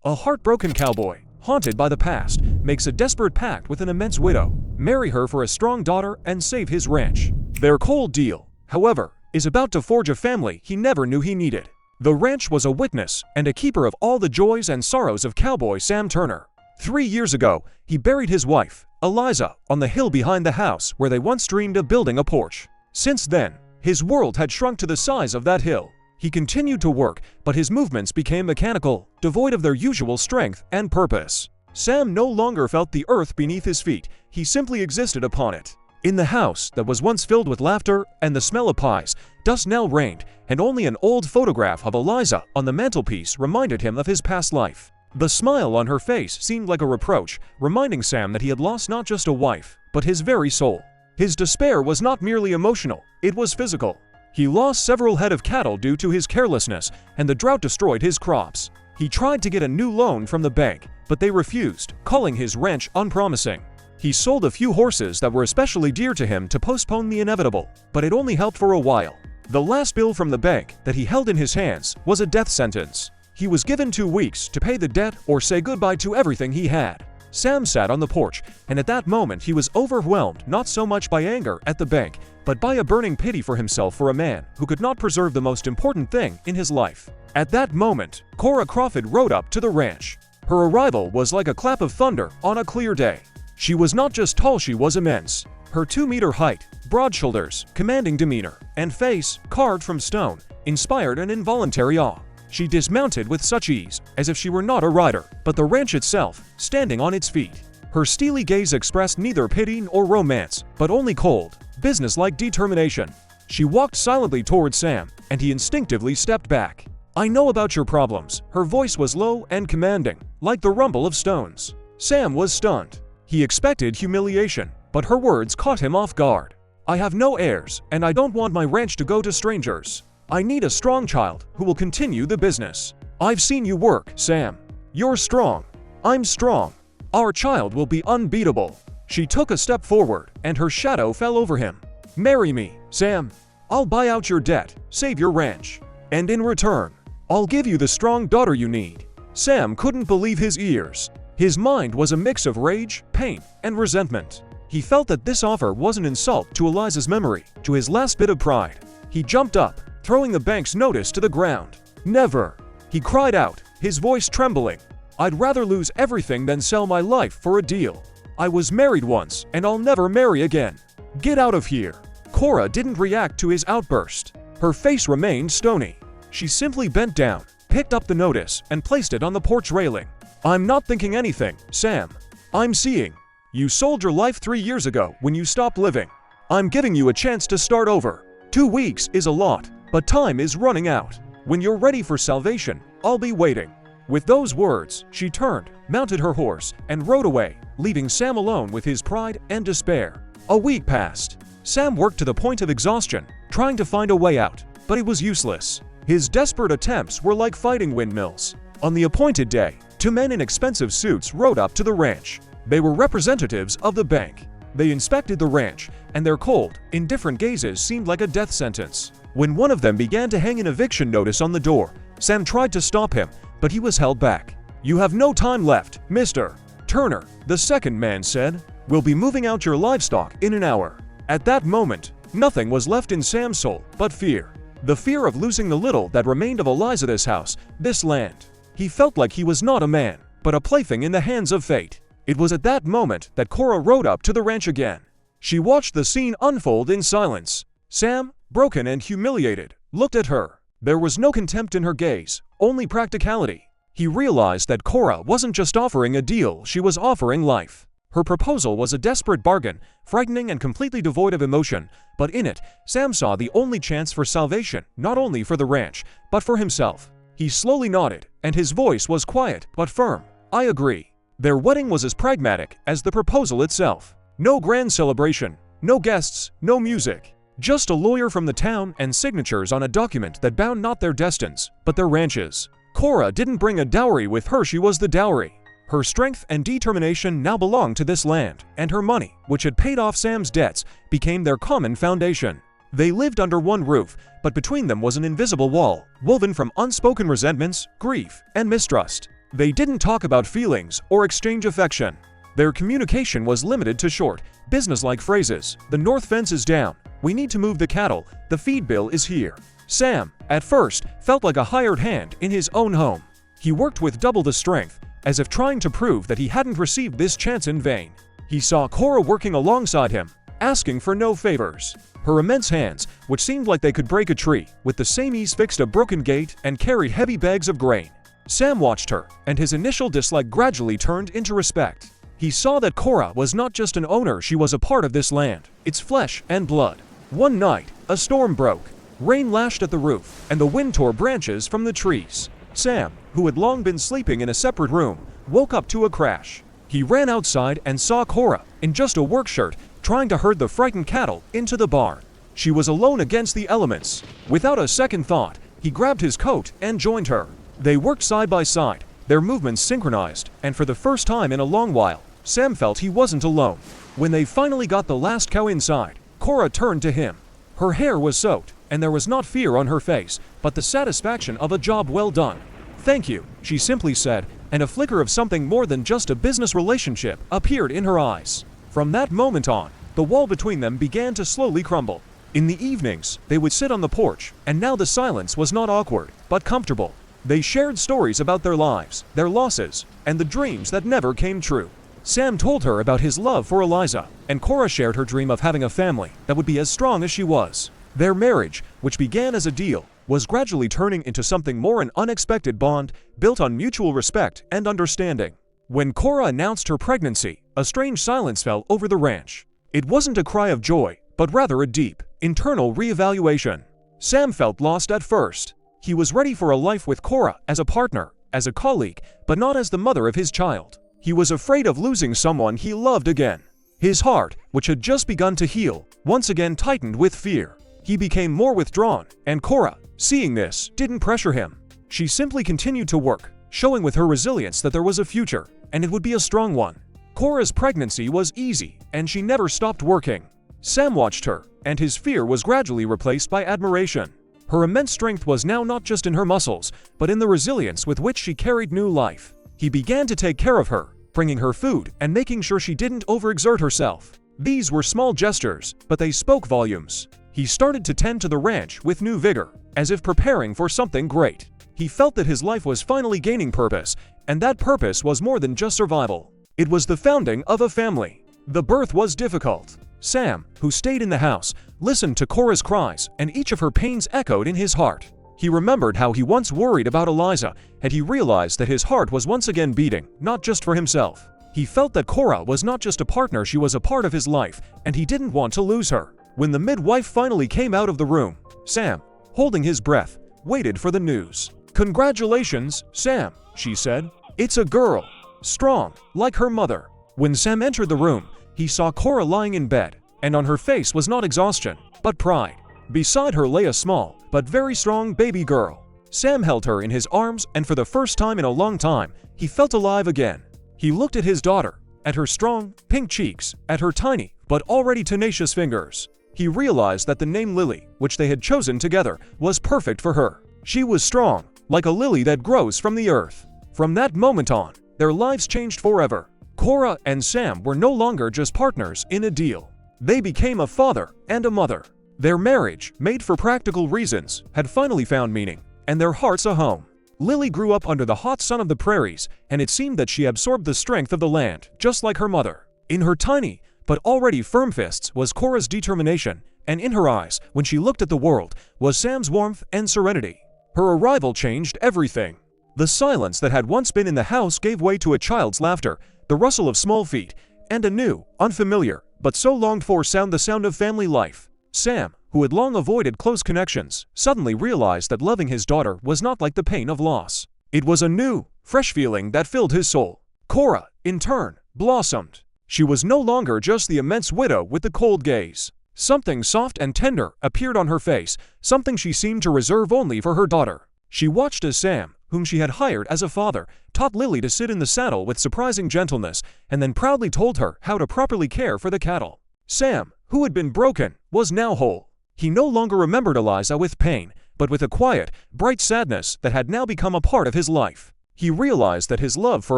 A heartbroken cowboy, haunted by the past, makes a desperate pact with an immense widow, marry her for a strong daughter and save his ranch. Their cold deal, however, is about to forge a family he never knew he needed. The ranch was a witness and a keeper of all the joys and sorrows of Cowboy Sam Turner. 3 years ago, he buried his wife, Eliza, on the hill behind the house where they once dreamed of building a porch. Since then, his world had shrunk to the size of that hill. He continued to work, but his movements became mechanical, devoid of their usual strength and purpose. Sam no longer felt the earth beneath his feet, he simply existed upon it. In the house that was once filled with laughter and the smell of pies, dust now reigned, and only an old photograph of Eliza on the mantelpiece reminded him of his past life. The smile on her face seemed like a reproach, reminding Sam that he had lost not just a wife, but his very soul. His despair was not merely emotional, it was physical. He lost several head of cattle due to his carelessness, and the drought destroyed his crops. He tried to get a new loan from the bank, but they refused, calling his ranch unpromising. He sold a few horses that were especially dear to him to postpone the inevitable, but it only helped for a while. The last bill from the bank that he held in his hands was a death sentence. He was given 2 weeks to pay the debt or say goodbye to everything he had. Sam sat on the porch, and at that moment he was overwhelmed not so much by anger at the bank, but by a burning pity for himself for a man who could not preserve the most important thing in his life. At that moment, Cora Crawford rode up to the ranch. Her arrival was like a clap of thunder on a clear day. She was not just tall, she was immense. Her 2-meter height, broad shoulders, commanding demeanor, and face, carved from stone, inspired an involuntary awe. She dismounted with such ease, as if she were not a rider, but the ranch itself, standing on its feet. Her steely gaze expressed neither pity nor romance, but only cold, businesslike determination. She walked silently toward Sam, and he instinctively stepped back. "I know about your problems." Her voice was low and commanding, like the rumble of stones. Sam was stunned. He expected humiliation, but her words caught him off guard. "I have no heirs, and I don't want my ranch to go to strangers. I need a strong child who will continue the business. I've seen you work, Sam. You're strong. I'm strong. Our child will be unbeatable." She took a step forward, and her shadow fell over him. "Marry me, Sam. I'll buy out your debt, save your ranch. And in return, I'll give you the strong daughter you need." Sam couldn't believe his ears. His mind was a mix of rage, pain, and resentment. He felt that this offer was an insult to Eliza's memory, to his last bit of pride. He jumped up, throwing the bank's notice to the ground. "Never!" he cried out, his voice trembling. "I'd rather lose everything than sell my life for a deal. I was married once, and I'll never marry again. Get out of here." Cora didn't react to his outburst. Her face remained stony. She simply bent down, picked up the notice, and placed it on the porch railing. "I'm not thinking anything, Sam. I'm seeing. You sold your life 3 years ago when you stopped living. I'm giving you a chance to start over. 2 weeks is a lot, but time is running out. When you're ready for salvation, I'll be waiting." With those words, she turned, mounted her horse, and rode away, leaving Sam alone with his pride and despair. A week passed. Sam worked to the point of exhaustion, trying to find a way out, but it was useless. His desperate attempts were like fighting windmills. On the appointed day, 2 men in expensive suits rode up to the ranch. They were representatives of the bank. They inspected the ranch, and their cold, indifferent gazes seemed like a death sentence. When one of them began to hang an eviction notice on the door, Sam tried to stop him, but he was held back. "You have no time left, Mr. Turner," the second man said. "We'll be moving out your livestock in an hour." At that moment, nothing was left in Sam's soul but fear. The fear of losing the little that remained of Eliza, this house, this land. He felt like he was not a man, but a plaything in the hands of fate. It was at that moment that Cora rode up to the ranch again. She watched the scene unfold in silence. Sam, broken and humiliated, looked at her. There was no contempt in her gaze, only practicality. He realized that Cora wasn't just offering a deal, she was offering life. Her proposal was a desperate bargain, frightening and completely devoid of emotion, but in it, Sam saw the only chance for salvation, not only for the ranch, but for himself. He slowly nodded, and his voice was quiet but firm. "I agree." Their wedding was as pragmatic as the proposal itself. No grand celebration, no guests, no music. Just a lawyer from the town and signatures on a document that bound not their destinies, but their ranches. Cora didn't bring a dowry with her, she was the dowry. Her strength and determination now belonged to this land, and her money, which had paid off Sam's debts, became their common foundation. They lived under one roof, but between them was an invisible wall, woven from unspoken resentments, grief, and mistrust. They didn't talk about feelings or exchange affection. Their communication was limited to short, business-like phrases. The north fence is down. We need to move the cattle. The feed bill is here. Sam, at first, felt like a hired hand in his own home. He worked with double the strength, as if trying to prove that he hadn't received this chance in vain. He saw Cora working alongside him, asking for no favors. Her immense hands, which seemed like they could break a tree, with the same ease fixed a broken gate and carried heavy bags of grain. Sam watched her, and his initial dislike gradually turned into respect. He saw that Cora was not just an owner, she was a part of this land, its flesh and blood. One night, a storm broke. Rain lashed at the roof, and the wind tore branches from the trees. Sam, who had long been sleeping in a separate room, woke up to a crash. He ran outside and saw Cora, in just a work shirt, trying to herd the frightened cattle into the barn. She was alone against the elements. Without a second thought, he grabbed his coat and joined her. They worked side by side, their movements synchronized, and for the first time in a long while, Sam felt he wasn't alone. When they finally got the last cow inside, Cora turned to him. Her hair was soaked, and there was not fear on her face, but the satisfaction of a job well done. "Thank you," she simply said, and a flicker of something more than just a business relationship appeared in her eyes. From that moment on, the wall between them began to slowly crumble. In the evenings, they would sit on the porch, and now the silence was not awkward, but comfortable. They shared stories about their lives, their losses, and the dreams that never came true. Sam told her about his love for Eliza, and Cora shared her dream of having a family that would be as strong as she was. Their marriage, which began as a deal, was gradually turning into something more, an unexpected bond built on mutual respect and understanding. When Cora announced her pregnancy, a strange silence fell over the ranch. It wasn't a cry of joy, but rather a deep, internal reevaluation. Sam felt lost at first. He was ready for a life with Cora as a partner, as a colleague, but not as the mother of his child. He was afraid of losing someone he loved again. His heart, which had just begun to heal, once again tightened with fear. He became more withdrawn, and Cora, seeing this, didn't pressure him. She simply continued to work, showing with her resilience that there was a future, and it would be a strong one. Cora's pregnancy was easy, and she never stopped working. Sam watched her, and his fear was gradually replaced by admiration. Her immense strength was now not just in her muscles, but in the resilience with which she carried new life. He began to take care of her, bringing her food and making sure she didn't overexert herself. These were small gestures, but they spoke volumes. He started to tend to the ranch with new vigor, as if preparing for something great. He felt that his life was finally gaining purpose, and that purpose was more than just survival. It was the founding of a family. The birth was difficult. Sam, who stayed in the house, listened to Cora's cries, and each of her pains echoed in his heart. He remembered how he once worried about Eliza, and he realized that his heart was once again beating, not just for himself. He felt that Cora was not just a partner, she was a part of his life, and he didn't want to lose her. When the midwife finally came out of the room, Sam, holding his breath, waited for the news. "Congratulations, Sam," she said. "It's a girl. Strong, like her mother." When Sam entered the room, he saw Cora lying in bed, and on her face was not exhaustion, but pride. Beside her lay a small, but very strong baby girl. Sam held her in his arms, and for the first time in a long time, he felt alive again. He looked at his daughter, at her strong, pink cheeks, at her tiny, but already tenacious fingers. He realized that the name Lily, which they had chosen together, was perfect for her. She was strong, like a lily that grows from the earth. From that moment on, their lives changed forever. Cora and Sam were no longer just partners in a deal. They became a father and a mother. Their marriage, made for practical reasons, had finally found meaning, and their hearts a home. Lily grew up under the hot sun of the prairies, and it seemed that she absorbed the strength of the land, just like her mother. In her tiny, but already firm fists was Cora's determination, and in her eyes, when she looked at the world, was Sam's warmth and serenity. Her arrival changed everything. The silence that had once been in the house gave way to a child's laughter, the rustle of small feet, and a new, unfamiliar, but so longed-for sound, the sound of family life. Sam, who had long avoided close connections, suddenly realized that loving his daughter was not like the pain of loss. It was a new, fresh feeling that filled his soul. Cora, in turn, blossomed. She was no longer just the immense widow with the cold gaze. Something soft and tender appeared on her face, something she seemed to reserve only for her daughter. She watched as Sam, whom she had hired as a father, taught Lily to sit in the saddle with surprising gentleness, and then proudly told her how to properly care for the cattle. Sam, who had been broken, was now whole. He no longer remembered Eliza with pain, but with a quiet, bright sadness that had now become a part of his life. He realized that his love for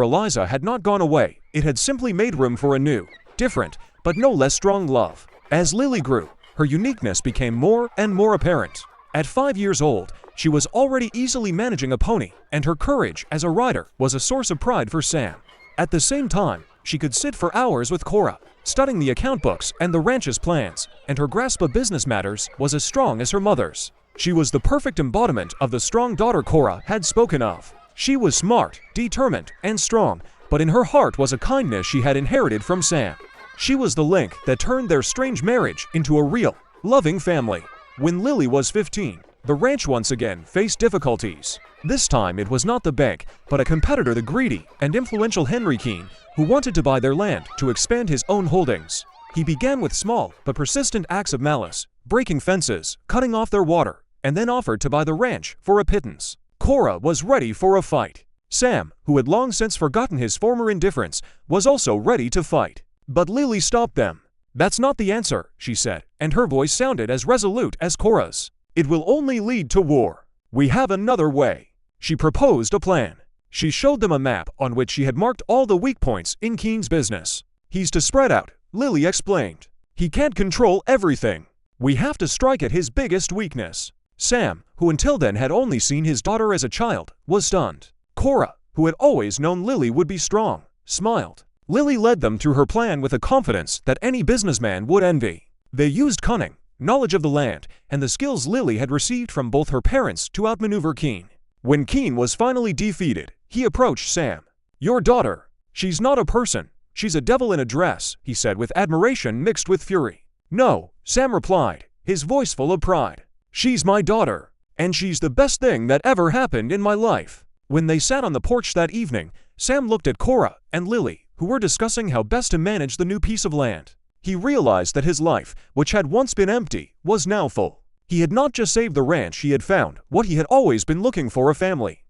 Eliza had not gone away. It had simply made room for a new, different, but no less strong love. As Lily grew, her uniqueness became more and more apparent. At 5 years old, she was already easily managing a pony, and her courage as a rider was a source of pride for Sam. At the same time, she could sit for hours with Cora, studying the account books and the ranch's plans, and her grasp of business matters was as strong as her mother's. She was the perfect embodiment of the strong daughter Cora had spoken of. She was smart, determined, and strong, but in her heart was a kindness she had inherited from Sam. She was the link that turned their strange marriage into a real, loving family. When Lily was 15, the ranch once again faced difficulties. This time it was not the bank, but a competitor, the greedy and influential Henry Keene, who wanted to buy their land to expand his own holdings. He began with small but persistent acts of malice, breaking fences, cutting off their water, and then offered to buy the ranch for a pittance. Cora was ready for a fight. Sam, who had long since forgotten his former indifference, was also ready to fight. But Lily stopped them. "That's not the answer," she said, and her voice sounded as resolute as Cora's. "It will only lead to war. We have another way." She proposed a plan. She showed them a map on which she had marked all the weak points in Keene's business. "He's to spread out," Lily explained. "He can't control everything. We have to strike at his biggest weakness." Sam, who until then had only seen his daughter as a child, was stunned. Cora, who had always known Lily would be strong, smiled. Lily led them through her plan with a confidence that any businessman would envy. They used cunning, knowledge of the land, and the skills Lily had received from both her parents to outmaneuver Keene. When Keene was finally defeated, he approached Sam. "Your daughter, she's not a person. She's a devil in a dress," he said with admiration mixed with fury. "No," Sam replied, his voice full of pride. "She's my daughter, and she's the best thing that ever happened in my life." When they sat on the porch that evening, Sam looked at Cora and Lily, who were discussing how best to manage the new piece of land. He realized that his life, which had once been empty, was now full. He had not just saved the ranch he had found what he had always been looking for: a family.